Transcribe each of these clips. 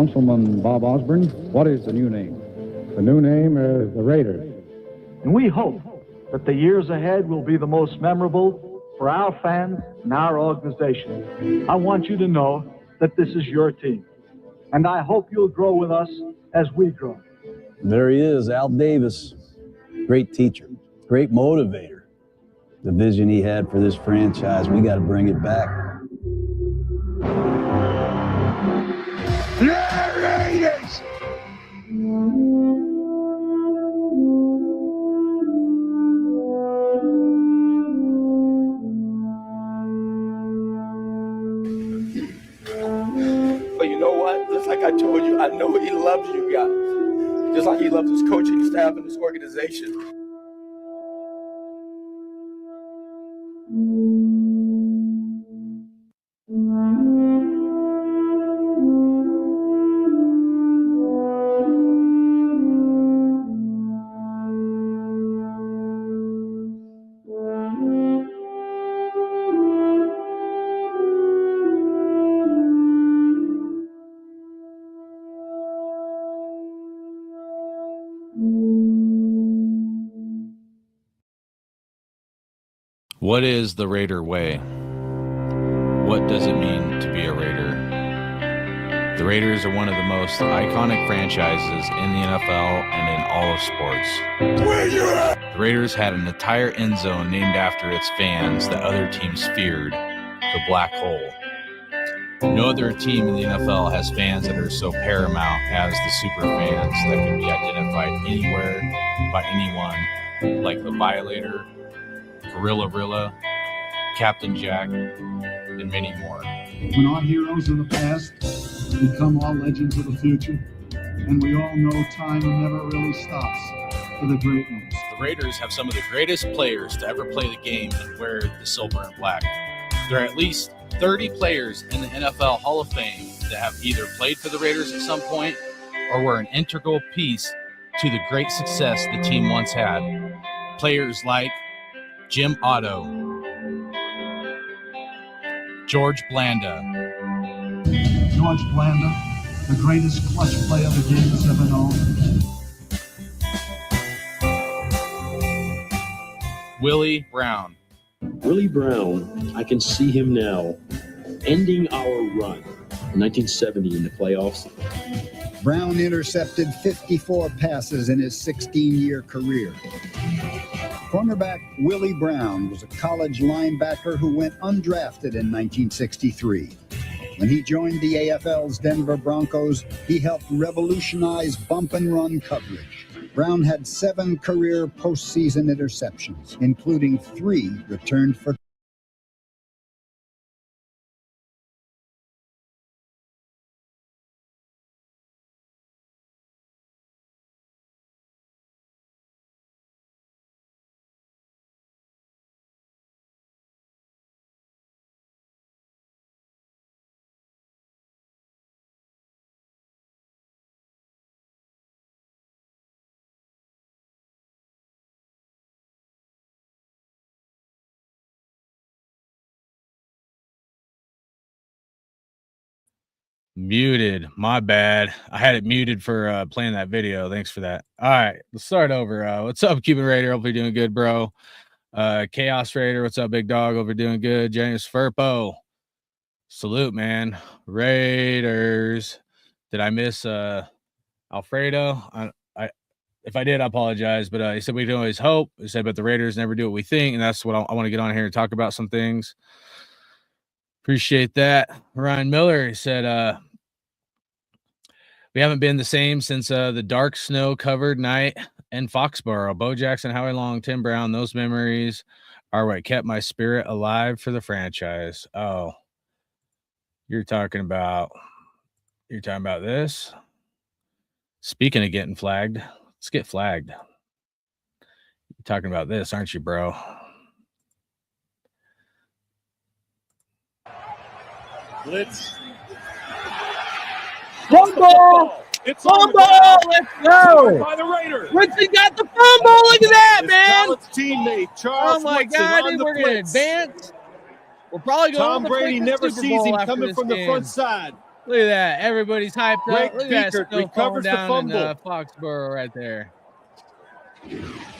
Councilman Bob Osborne, what is the new name? The new name is the Raiders. And we hope that the years ahead will be the most memorable for our fans and our organization. I want you to know that this is your team. And I hope you'll grow with us as we grow. There he is, Al Davis. Great teacher, great motivator. The vision he had for this franchise, we got to bring it back. The Raiders! But you know what? Just like I told you, I know he loves you guys. Just like he loves his coaching staff and his organization. What is the Raider way? What does it mean to be a Raider? The Raiders are one of the most iconic franchises in the NFL and in all of sports. Where you at? The Raiders had an entire end zone named after its fans that other teams feared, the Black Hole. No other team in the NFL has fans that are so paramount as the super fans that can be identified anywhere by anyone, like the Violator, Gorilla Rilla, Captain Jack, and many more. When our heroes of the past become our legends of the future, and we all know time never really stops for the great ones. The Raiders have some of the greatest players to ever play the game and wear the silver and black. There are at least 30 players in the NFL Hall of Fame that have either played for the Raiders at some point or were an integral piece to the great success the team once had. Players like Jim Otto, George Blanda. George Blanda, the greatest clutch player the game has ever known. Willie Brown. Willie Brown, I can see him now, ending our run in 1970 in the playoffs. Brown intercepted 54 passes in his 16-year career. Cornerback Willie Brown was a college linebacker who went undrafted in 1963. When he joined the AFL's Denver Broncos, he helped revolutionize bump and run coverage. Brown had 7 career postseason interceptions, including 3 returned for Muted. My bad. I had it muted for playing that video. Thanks for that. All right, let's start over. What's up, Cuban Raider? Hopefully doing good, bro. Chaos Raider, what's up, big dog? Hope you're doing good. Janice Furpo. Salute, man. Raiders. Did I miss Alfredo? If I did, I apologize. But he said we can always hope. He said, but the Raiders never do what we think. And that's what I want to get on here and talk about some things. Appreciate that. Ryan Miller, he said, we haven't been the same since the dark snow-covered night in Foxborough. Bo Jackson, Howie Long, Tim Brown, those memories are what kept my spirit alive for the franchise. Oh, you're talking about this? Speaking of getting flagged, let's get flagged. You're talking about this, aren't you, bro? Blitz. Fumble! It's fumble! Let's go! By the Raiders. Woodson got the fumble! Look at that, His man! Dallas teammate Charles Oh my Woodson God, on dude, the we're going to blitz. advance. We're probably going Tom to Brady never Super sees Bowl him after coming this from the game. front side. Look at that. Everybody's hyped Greg up. Look at that Biekert still recovers the falling down in fumble. Foxborough right there.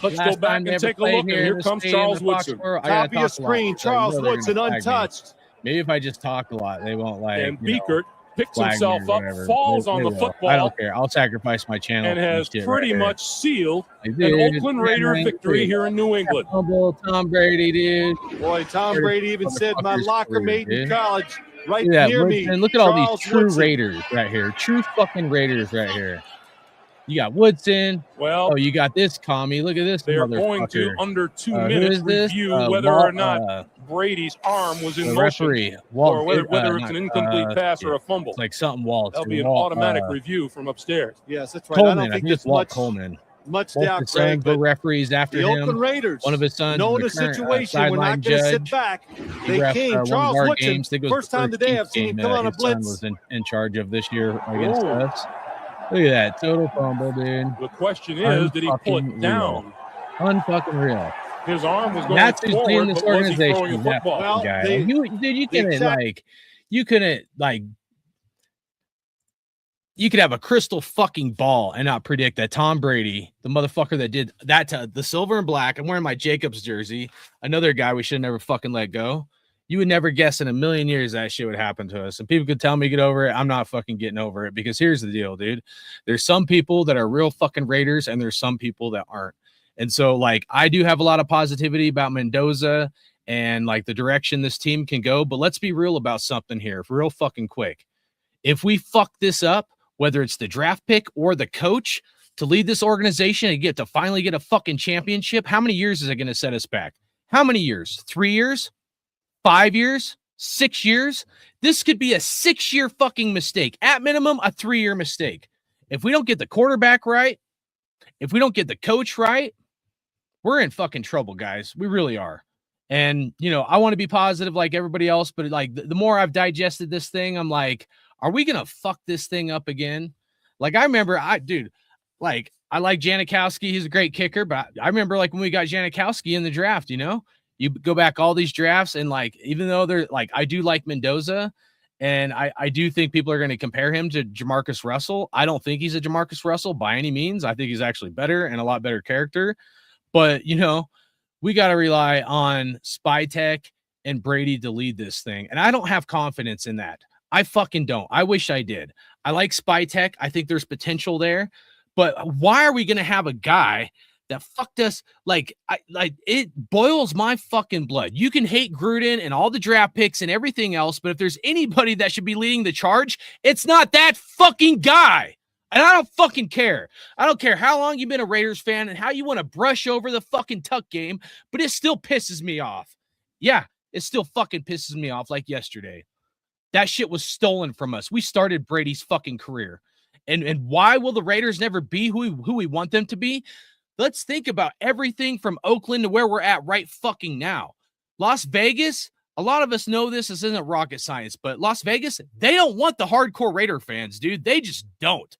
Let's Last go back time they and ever take a look. played And here in here the comes stadium Charles in Woodson. Foxborough. I gotta Copy a talk a lot, screen. so you Charles know they're Woodson gonna tag me. untouched. Maybe if I just talk a lot, they won't like. And you know, Biekert picks flag me himself or up, whatever. falls They on the will. football. I don't care. I'll sacrifice my channel And for has this shit pretty right much sealed here. an Dude, Oakland Raider man, victory dude. here in New England. Fumble, Tom Brady, dude. Boy, Tom Brady even said my Motherfucker's locker career, mate in dude. college right Look at that, near me. Woodson. Look at all Charles these true Woodson. Raiders right here. True fucking Raiders right here. You got Woodson. Well, Oh, you got this commie. Look at this. they're going to, motherfucker. under 2 Who minutes, is this? review whether or not Brady's arm was in the motion referee, or whether it's not, an incomplete pass or a fumble. It's like something Walt. That'll be an automatic review from upstairs. Yes, that's right. Coleman. I don't think it's it's Walt much Coleman. doubt, His sons Greg, were referees after the him. Oakland Raiders, One of his sons, knowing the the current, situation, we're sideline not going to sit judge. back. He They ref, came. one of Charles our Woodson, games. I think it was first the time today I've seen him game come that on a his son blitz. was in charge of this year against Ooh. us. Look at that total fumble, dude. The question is, did he pull it down? Unfucking real. His arm was going That's who's forward, leading this but was he throwing organization. a That football? fucking guy. You couldn't you could have a crystal fucking ball and not predict that Tom Brady, the motherfucker that did that to the silver and black. I'm wearing my Jacobs jersey. Another guy we should never fucking let go. You would never guess in a million years that shit would happen to us. And people could tell me get over it. I'm not fucking getting over it because here's the deal, dude. There's some people that are real fucking Raiders and there's some people that aren't. And so, like, I do have a lot of positivity about Mendoza and like the direction this team can go. But let's be real about something here, real fucking quick. If we fuck this up, whether it's the draft pick or the coach to lead this organization and get to finally get a fucking championship, how many years is it going to set us back? How many years? 3 years? 5 years? 6 years? This could be a 6-year fucking mistake. At minimum, a 3-year mistake. If we don't get the quarterback right, if we don't get the coach right, we're in fucking trouble, guys. We really are. And, you know, I want to be positive like everybody else, but like the more I've digested this thing, I'm like, are we going to fuck this thing up again? Like, I remember, I like Janikowski. He's a great kicker, but I remember like when we got Janikowski in the draft, you know, you go back all these drafts and like, even though they're like, I do like Mendoza and I do think people are going to compare him to Jamarcus Russell. I don't think he's a Jamarcus Russell by any means. I think he's actually better and a lot better character, but you know, we got to rely on Spytek and Brady to lead this thing. And I don't have confidence in that. I fucking don't. I wish I did. I like Spytek. I think there's potential there, but why are we going to have a guy that fucked us? Like it boils my fucking blood. You can hate Gruden and all the draft picks and everything else, but if there's anybody that should be leading the charge, it's not that fucking guy. And I don't fucking care. I don't care how long you've been a Raiders fan and how you want to brush over the fucking Tuck game, but it still pisses me off. Yeah, it still fucking pisses me off like yesterday. That shit was stolen from us. We started Brady's fucking career. And why will the Raiders never be who we want them to be? Let's think about everything from Oakland to where we're at right fucking now. Las Vegas, a lot of us know this isn't rocket science, but Las Vegas, they don't want the hardcore Raider fans, dude. They just don't.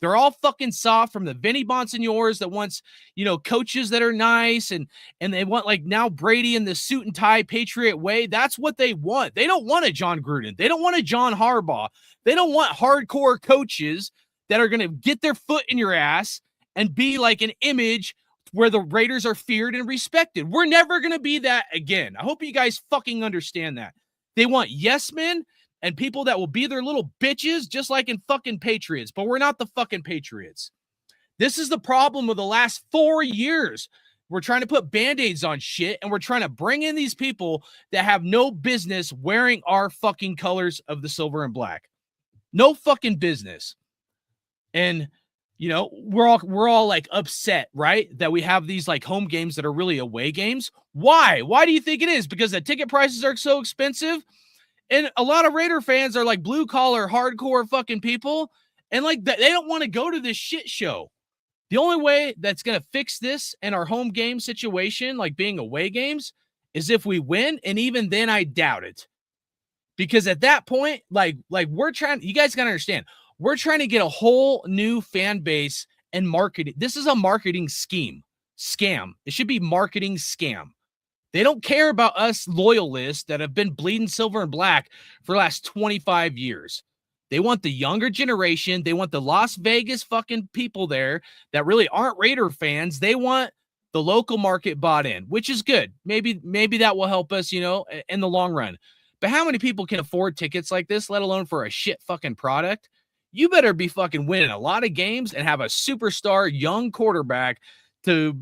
They're all fucking soft, from the Vinny Bonsignors that wants, you know, coaches that are nice and they want like now Brady in the suit and tie Patriot way. That's what they want. They don't want a John Gruden. They don't want a John Harbaugh. They don't want hardcore coaches that are going to get their foot in your ass and be like an image where the Raiders are feared and respected. We're never going to be that again. I hope you guys fucking understand that. They want yes men and people that will be their little bitches, just like in fucking Patriots. But we're not the fucking Patriots. This is the problem of the last 4 years. We're trying to put Band-Aids on shit, and we're trying to bring in these people that have no business wearing our fucking colors of the silver and black. No fucking business. And, you know, we're all like upset, right? That we have these like home games that are really away games. Why? Why do you think it is? Because the ticket prices are so expensive? And a lot of Raider fans are like blue collar, hardcore fucking people. And like they don't want to go to this shit show. The only way that's going to fix this and our home game situation, like being away games, is if we win. And even then I doubt it. Because at that point, like we're trying, you guys got to understand, we're trying to get a whole new fan base and marketing. This is a marketing scam. It should be marketing scam. They don't care about us loyalists that have been bleeding silver and black for the last 25 years. They want the younger generation. They want the Las Vegas fucking people there that really aren't Raider fans. They want the local market bought in, which is good. Maybe that will help us, in the long run. But how many people can afford tickets like this, let alone for a shit fucking product? You better be fucking winning a lot of games and have a superstar young quarterback to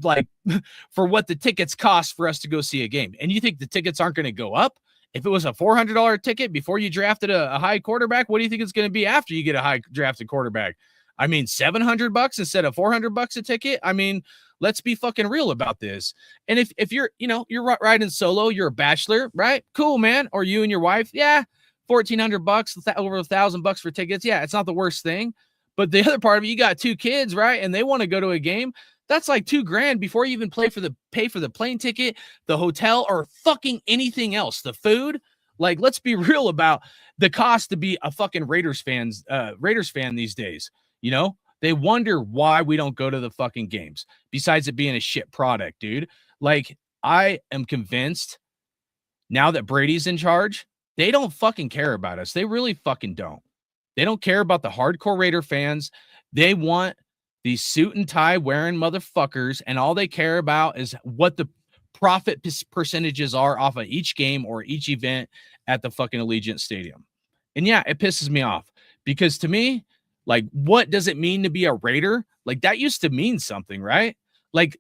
for what the tickets cost for us to go see a game. And you think the tickets aren't going to go up? If it was a $400 ticket before you drafted a high quarterback, what do you think it's going to be after you get a high drafted quarterback? I mean, $700 instead of $400 a ticket. I mean, let's be fucking real about this. And if you're, you're riding solo, you're a bachelor, right? Cool, man. Or you and your wife. Yeah. $1,400, over $1,000 for tickets. Yeah. It's not the worst thing. But the other part of it, you got 2 kids, right? And they want to go to a game. That's like $2,000 before you even pay for the plane ticket, the hotel, or fucking anything else. The food. Like, let's be real about the cost to be a fucking Raiders fan these days. They wonder why we don't go to the fucking games, besides it being a shit product, dude. Like, I am convinced now that Brady's in charge, they don't fucking care about us. They really fucking don't. They don't care about the hardcore Raider fans. They want these suit and tie wearing motherfuckers, and all they care about is what the profit percentages are off of each game or each event at the fucking Allegiant Stadium. And yeah, it pisses me off because to me, like, what does it mean to be a Raider? Like, that used to mean something, right? Like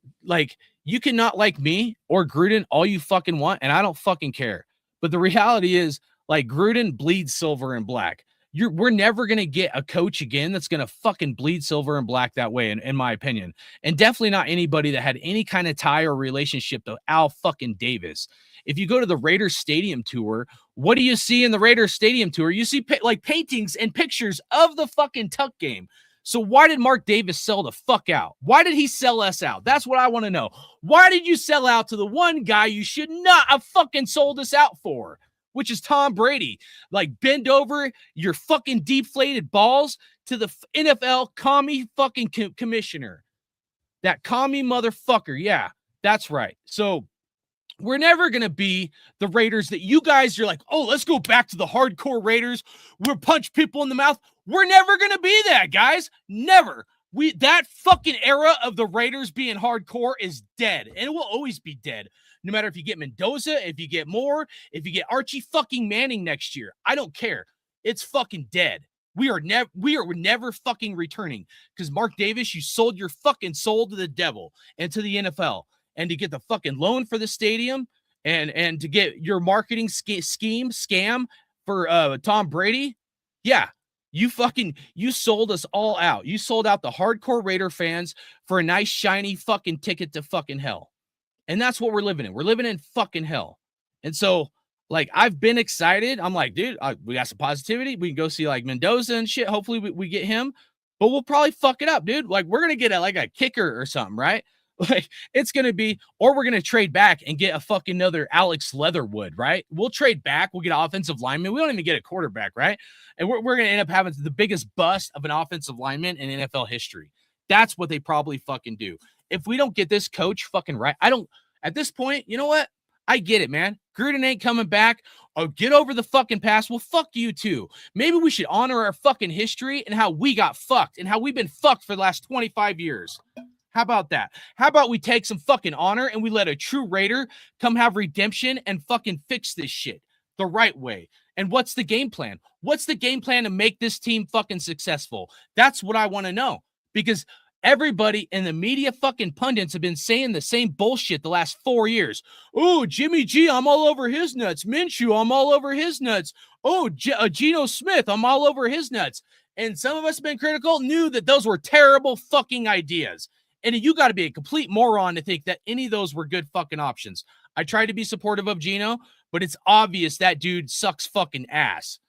you can not like me or Gruden all you fucking want, and I don't fucking care. But the reality is, like, Gruden bleeds silver and black. We're never going to get a coach again that's going to fucking bleed silver and black that way, in my opinion. And definitely not anybody that had any kind of tie or relationship to Al fucking Davis. If you go to the Raiders Stadium tour, what do you see in the Raiders Stadium tour? You see paintings and pictures of the fucking Tuck game. So why did Mark Davis sell the fuck out? Why did he sell us out? That's what I want to know. Why did you sell out to the one guy you should not have fucking sold us out for? Which is Tom Brady. Like, bend over your fucking deflated balls to the NFL commie fucking commissioner. That commie motherfucker. Yeah, that's right. So we're never going to be the Raiders that you guys are like, oh, let's go back to the hardcore Raiders. We'll punch people in the mouth. We're never going to be that, guys. Never. That fucking era of the Raiders being hardcore is dead, and it will always be dead. No matter if you get Mendoza, if you get Moore, if you get Archie fucking Manning next year, I don't care. It's fucking dead. We are never fucking returning because Mark Davis, you sold your fucking soul to the devil and to the NFL, and to get the fucking loan for the stadium and to get your marketing scam for Tom Brady. Yeah. You sold us all out. You sold out the hardcore Raider fans for a nice, shiny fucking ticket to fucking hell. And that's what we're living in. We're living in fucking hell. And so, like, I've been excited. I'm like, dude, we got some positivity. We can go see, like, Mendoza and shit. Hopefully we get him. But we'll probably fuck it up, dude. Like, we're going to get a kicker or something, right? Like, it's going to be, or we're going to trade back and get a fucking another Alex Leatherwood, right? We'll trade back. We'll get an offensive lineman. We don't even get a quarterback, right? And we're going to end up having the biggest bust of an offensive lineman in NFL history. That's what they probably fucking do. If we don't get this coach fucking right, at this point, you know what? I get it, man. Gruden ain't coming back. Oh, get over the fucking past. Well, fuck you too. Maybe we should honor our fucking history and how we got fucked and how we've been fucked for the last 25 years. How about that? How about we take some fucking honor and we let a true Raider come have redemption and fucking fix this shit the right way? And what's the game plan? What's the game plan to make this team fucking successful? That's what I want to know, because everybody in the media fucking pundits have been saying the same bullshit the last 4 years. Oh, Jimmy G, I'm all over his nuts. Minshew, I'm all over his nuts. Oh, Geno Smith, I'm all over his nuts. And some of us have been critical, knew that those were terrible fucking ideas. And you got to be a complete moron to think that any of those were good fucking options. I tried to be supportive of Geno, but it's obvious that dude sucks fucking ass.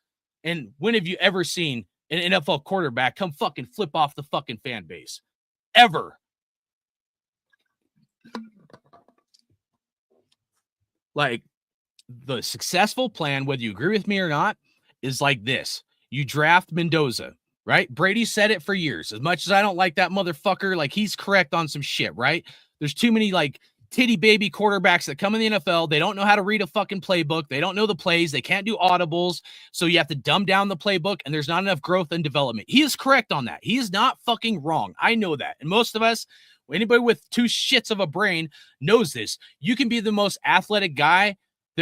And when have you ever seen an NFL quarterback come fucking flip off the fucking fan base? Ever. Like, the successful plan, whether you agree with me or not, is like this. You draft Mendoza, right? Brady said it for years. As much as I don't like that motherfucker, like, he's correct on some shit, right? There's too many, like, titty baby quarterbacks that come in the NFL. They don't know how to read a fucking playbook. They don't know the plays. They can't do audibles. So you have to dumb down the playbook, and there's not enough growth and development. He is correct on that. He is not fucking wrong. I know that. And most of us, anybody with two shits of a brain knows this. You can be the most athletic guy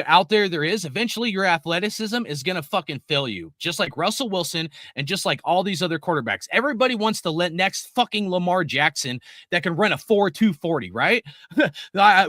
out there is. Eventually your athleticism is going to fucking fail you, just like Russell Wilson and just like all these other quarterbacks. Everybody wants to let next fucking Lamar Jackson that can run a 4.240, right?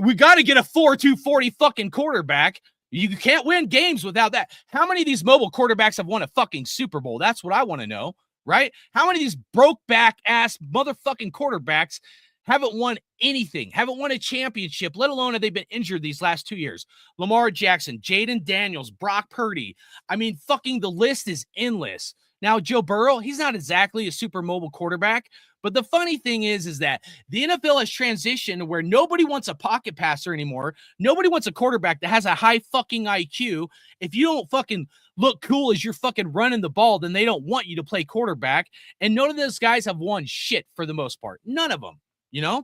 We got to get a 4.240 fucking quarterback. You can't win games without that. How many of these mobile quarterbacks have won a fucking Super Bowl? That's what I want to know, right? How many of these broke back ass motherfucking quarterbacks haven't won anything, haven't won a championship, let alone have they been injured these last 2 years? Lamar Jackson, Jaden Daniels, Brock Purdy. I mean, fucking the list is endless. Now, Joe Burrow, he's not exactly a super mobile quarterback, but the funny thing is that the NFL has transitioned to where nobody wants a pocket passer anymore. Nobody wants a quarterback that has a high fucking IQ. If you don't fucking look cool as you're fucking running the ball, then they don't want you to play quarterback. And none of those guys have won shit for the most part. None of them. You know?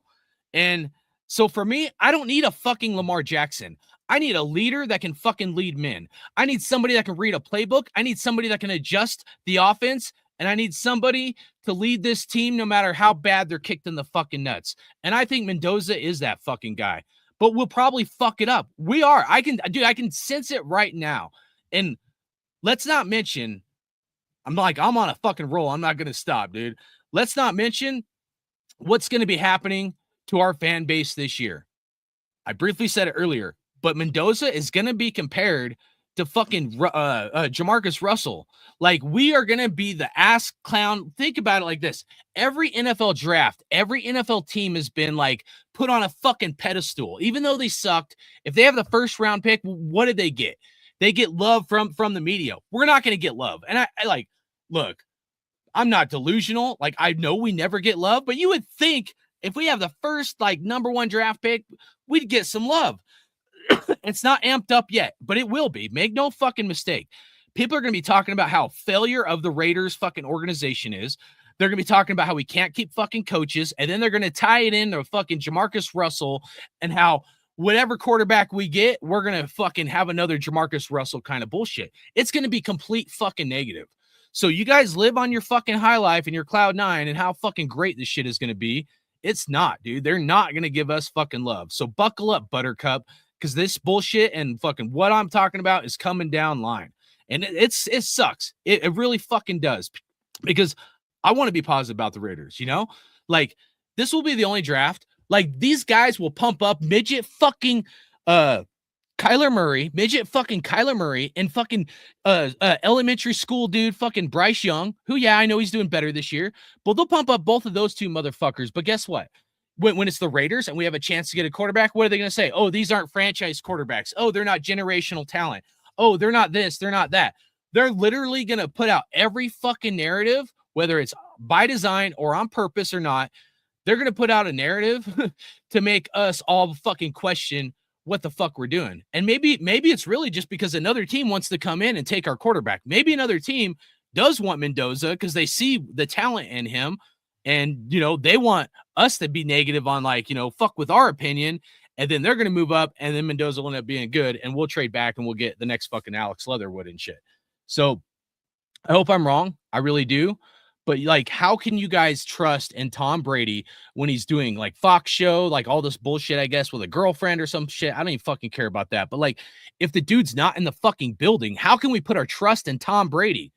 And so for me, I don't need a fucking Lamar Jackson. I need a leader that can fucking lead men. I need somebody that can read a playbook. I need somebody that can adjust the offense. And I need somebody to lead this team no matter how bad they're kicked in the fucking nuts. And I think Mendoza is that fucking guy. But we'll probably fuck it up. We are. I can sense it right now. And let's not mention, I'm on a fucking roll. I'm not going to stop, dude. Let's not mention what's going to be happening to our fan base this year. I briefly said it earlier, but Mendoza is going to be compared to fucking Jamarcus Russell. Like, we are going to be the ass clown. Think about it like this. Every NFL draft, every NFL team has been like put on a fucking pedestal. Even though they sucked, if they have the first round pick, what did they get? They get love from the media. We're not going to get love. And I like, look, I'm not delusional. Like, I know we never get love, but you would think if we have the first, like, number one draft pick, we'd get some love. It's not amped up yet, but it will be. Make no fucking mistake. People are going to be talking about how failure of the Raiders fucking organization is. They're going to be talking about how we can't keep fucking coaches, and then they're going to tie it in to fucking Jamarcus Russell and how whatever quarterback we get, we're going to fucking have another Jamarcus Russell kind of bullshit. It's going to be complete fucking negative. So you guys live on your fucking high life and your cloud nine and how fucking great this shit is going to be. It's not, dude. They're not going to give us fucking love. So buckle up, Buttercup, because this bullshit and fucking what I'm talking about is coming down line. And it sucks. It really fucking does, because I want to be positive about the Raiders, you know? Like, this will be the only draft. Like, these guys will pump up midget fucking Kyler Murray and fucking elementary school dude fucking Bryce Young, who, yeah, I know he's doing better this year, but they'll pump up both of those two motherfuckers. But guess what? When it's the Raiders and we have a chance to get a quarterback, what are they going to say? Oh, these aren't franchise quarterbacks. Oh, they're not generational talent. Oh, they're not this, they're not that. They're literally going to put out every fucking narrative, whether it's by design or on purpose or not. They're going to put out a narrative to make us all fucking question what the fuck we're doing. And maybe it's really just because another team wants to come in and take our quarterback. Maybe another team does want Mendoza because they see the talent in him, and, you know, they want us to be negative on, like, you know, fuck with our opinion, and then they're going to move up, and then Mendoza will end up being good, and we'll trade back and we'll get the next fucking Alex Leatherwood and shit. So I hope I'm wrong. I really do. But, like, how can you guys trust in Tom Brady when he's doing, like, Fox show, like, all this bullshit, I guess, with a girlfriend or some shit? I don't even fucking care about that. But, like, if the dude's not in the fucking building, how can we put our trust in Tom Brady?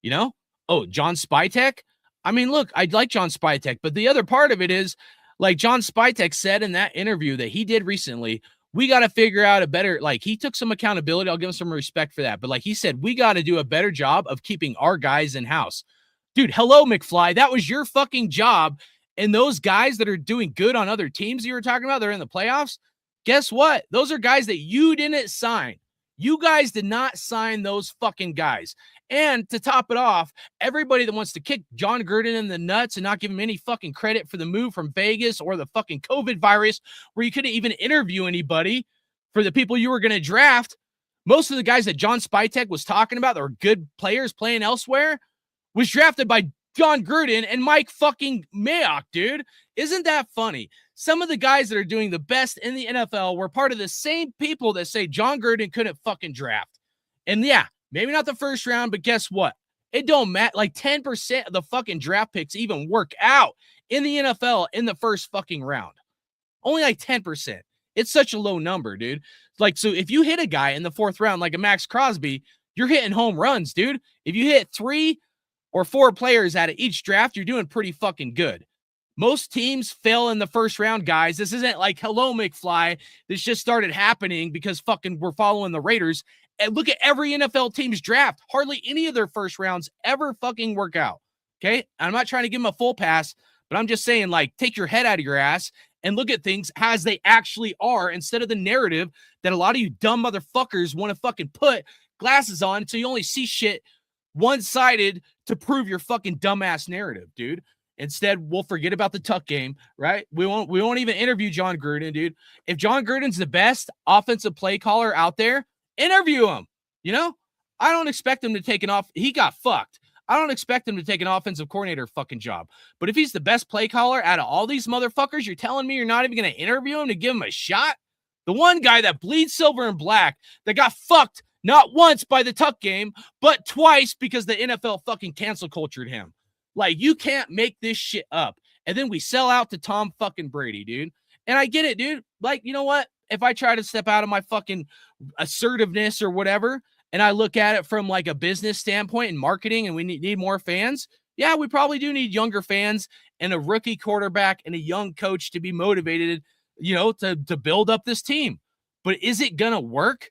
You know? Oh, John Spytek? I mean, look, I like John Spytek, but the other part of it is, like John Spytek said in that interview that he did recently, we got to figure out a better, like, he took some accountability. I'll give him some respect for that. But, like he said, we got to do a better job of keeping our guys in house. Dude, hello, McFly. That was your fucking job. And those guys that are doing good on other teams you were talking about, they're in the playoffs. Guess what? Those are guys that you didn't sign. You guys did not sign those fucking guys. And to top it off, everybody that wants to kick John Gruden in the nuts and not give him any fucking credit for the move from Vegas or the fucking COVID virus, where you couldn't even interview anybody for the people you were going to draft. Most of the guys that John Spytek was talking about that were good players playing elsewhere was drafted by John Gruden and Mike fucking Mayock, dude. Isn't that funny? some of the guys that are doing the best in the NFL were part of the same people that say John Gruden couldn't fucking draft. And yeah, maybe not the first round, but guess what? It don't matter. Like 10% of the fucking draft picks even work out in the NFL in the first fucking round. Only like 10%. It's such a low number, dude. Like, so if you hit a guy in the 4th round, like a Max Crosby, you're hitting home runs, dude. If you hit 3 or 4 players out of each draft, you're doing pretty fucking good. Most teams fail in the first round, guys. This isn't like, hello, McFly. This just started happening because fucking we're following the Raiders. And look at every NFL team's draft. Hardly any of their first rounds ever fucking work out. Okay? I'm not trying to give them a full pass, but I'm just saying, like, take your head out of your ass and look at things as they actually are instead of the narrative that a lot of you dumb motherfuckers want to fucking put glasses on so you only see shit one-sided to prove your fucking dumbass narrative, dude. Instead, we'll forget about the Tuck game, right? We won't even interview John Gruden, dude. If John Gruden's the best offensive play caller out there, interview him. You know, I don't expect him to take he got fucked. I don't expect him to take an offensive coordinator fucking job. But if he's the best play caller out of all these motherfuckers, you're telling me you're not even going to interview him to give him a shot? The one guy that bleeds silver and black that got fucked not once by the Tuck game, but twice because the NFL fucking cancel cultured him. Like, you can't make this shit up. And then we sell out to Tom fucking Brady, dude. And I get it, dude. Like, you know what? If I try to step out of my fucking assertiveness or whatever, and I look at it from like a business standpoint and marketing, and we need more fans, yeah, we probably do need younger fans and a rookie quarterback and a young coach to be motivated, you know, to build up this team. But is it going to work?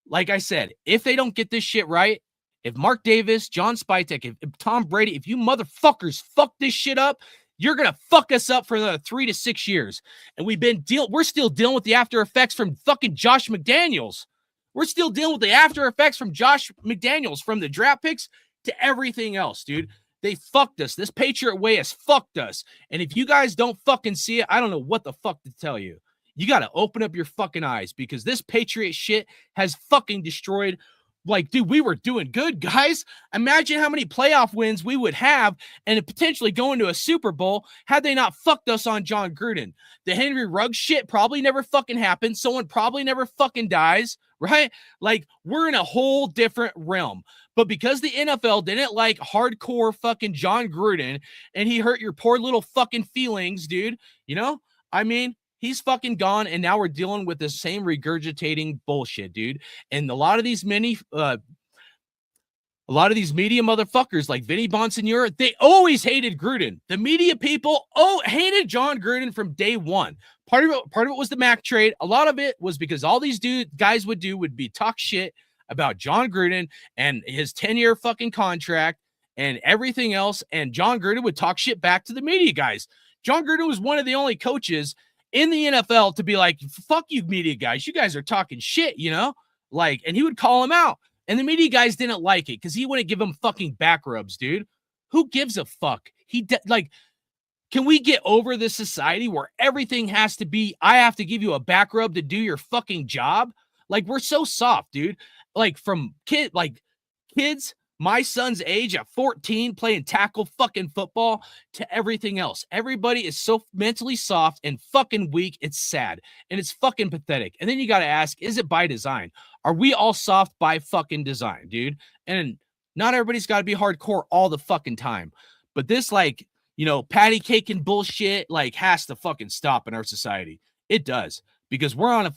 Like I said, if they don't get this shit right, if Mark Davis, John Spytek, if Tom Brady, if you motherfuckers fuck this shit up, you're going to fuck us up for another 3 to 6 years. And we're still dealing with the after effects from fucking Josh McDaniels. We're still dealing with the after effects from Josh McDaniels, from the draft picks to everything else, dude. They fucked us. This Patriot way has fucked us. And if you guys don't fucking see it, I don't know what the fuck to tell you. You got to open up your fucking eyes, because this Patriot shit has fucking destroyed. Like, dude, we were doing good, guys. Imagine how many playoff wins we would have and potentially going to a Super Bowl had they not fucked us on John Gruden. The Henry Ruggs shit probably never fucking happened. Someone probably never fucking dies, right? Like, we're in a whole different realm. But because the NFL didn't like hardcore fucking John Gruden and he hurt your poor little fucking feelings, dude, you know, I mean, he's fucking gone, and now we're dealing with the same regurgitating bullshit, dude. And a lot of these media motherfuckers like Vinny Bonsignore, they always hated Gruden. The media people hated John Gruden from day one. Part of it was the Mac trade. A lot of it was because all these guys would be talk shit about John Gruden and his 10-year fucking contract and everything else. And John Gruden would talk shit back to the media guys. John Gruden was one of the only coaches in the NFL to be like, fuck you media guys, you guys are talking shit, you know, like, and he would call him out, and the media guys didn't like it because he wouldn't give him fucking back rubs, dude. Who gives a fuck? Can we get over this society where everything has to be, I have to give you a back rub to do your fucking job? Like, we're so soft, dude. Like, from kids my son's age at 14 playing tackle fucking football to everything else. Everybody is so mentally soft and fucking weak. It's sad and it's fucking pathetic. And then you got to ask, is it by design? Are we all soft by fucking design, dude? And not everybody's got to be hardcore all the fucking time. But this, like, you know, patty cake and bullshit, like, has to fucking stop in our society. It does, because we're on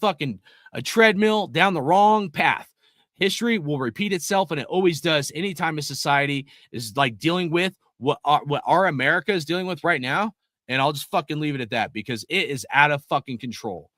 a treadmill down the wrong path. History will repeat itself, and it always does anytime a society is like dealing with what our America is dealing with right now. And I'll just fucking leave it at that, because it is out of fucking control.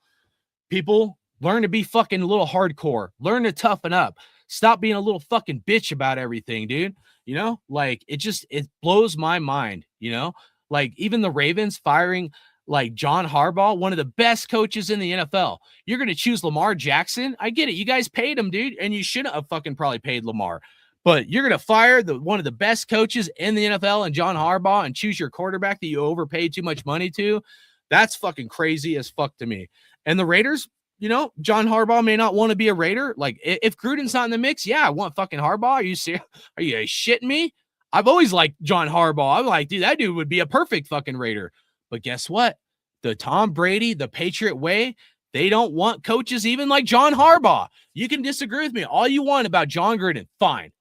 People, learn to be fucking a little hardcore. Learn to toughen up. Stop being a little fucking bitch about everything, dude. You know, like, it blows my mind, you know, like, even the Ravens firing like John Harbaugh, one of the best coaches in the NFL. You're going to choose Lamar Jackson? I get it. You guys paid him, dude, and you shouldn't have fucking probably paid Lamar. But you're going to fire one of the best coaches in the NFL and John Harbaugh and choose your quarterback that you overpaid too much money to? That's fucking crazy as fuck to me. And the Raiders, you know, John Harbaugh may not want to be a Raider. Like, if Gruden's not in the mix, yeah, I want fucking Harbaugh. Are you serious? Are you shitting me? I've always liked John Harbaugh. I'm like, dude, that dude would be a perfect fucking Raider. But guess what? the Tom Brady, the Patriot way. They don't want coaches even like John Harbaugh. You can disagree with me all you want about John Gruden. Fine.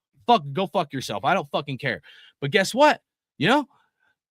Go fuck yourself. I don't fucking care. But guess what? You know,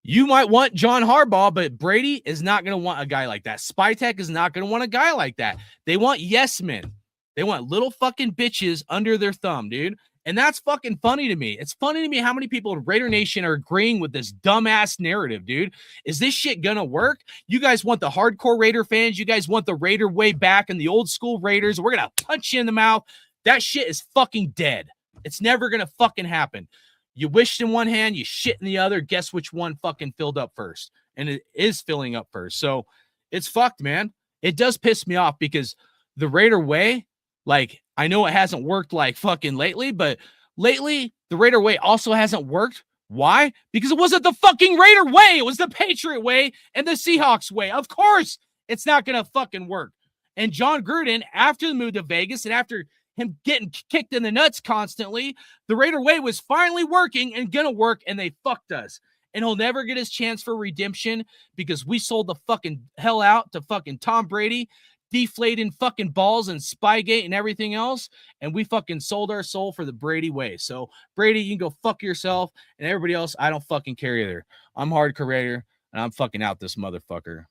you might want John Harbaugh, but Brady is not going to want a guy like that. Spytek is not going to want a guy like that. They want yes men. They want little fucking bitches under their thumb, dude. And that's fucking funny to me. It's funny to me how many people in Raider Nation are agreeing with this dumbass narrative, dude. Is this shit gonna work? You guys want the hardcore Raider fans. You guys want the Raider way back and the old school Raiders. We're gonna punch you in the mouth. That shit is fucking dead. It's never gonna fucking happen. You wished in one hand, you shit in the other. Guess which one fucking filled up first? And it is filling up first. So it's fucked, man. It does piss me off because the Raider way, like, I know it hasn't worked like fucking lately, but lately the Raider way also hasn't worked. Why? Because it wasn't the fucking Raider way. It was the Patriot way and the Seahawks way. Of course, it's not going to fucking work. And John Gruden, after the move to Vegas and after him getting kicked in the nuts constantly, the Raider way was finally working and going to work, and they fucked us. And he'll never get his chance for redemption because we sold the fucking hell out to fucking Tom Brady, deflating fucking balls and Spygate and everything else, and we fucking sold our soul for the Brady way. So Brady, you can go fuck yourself, and everybody else, I don't fucking care either. I'm Hardcore Raider, and I'm fucking out this motherfucker.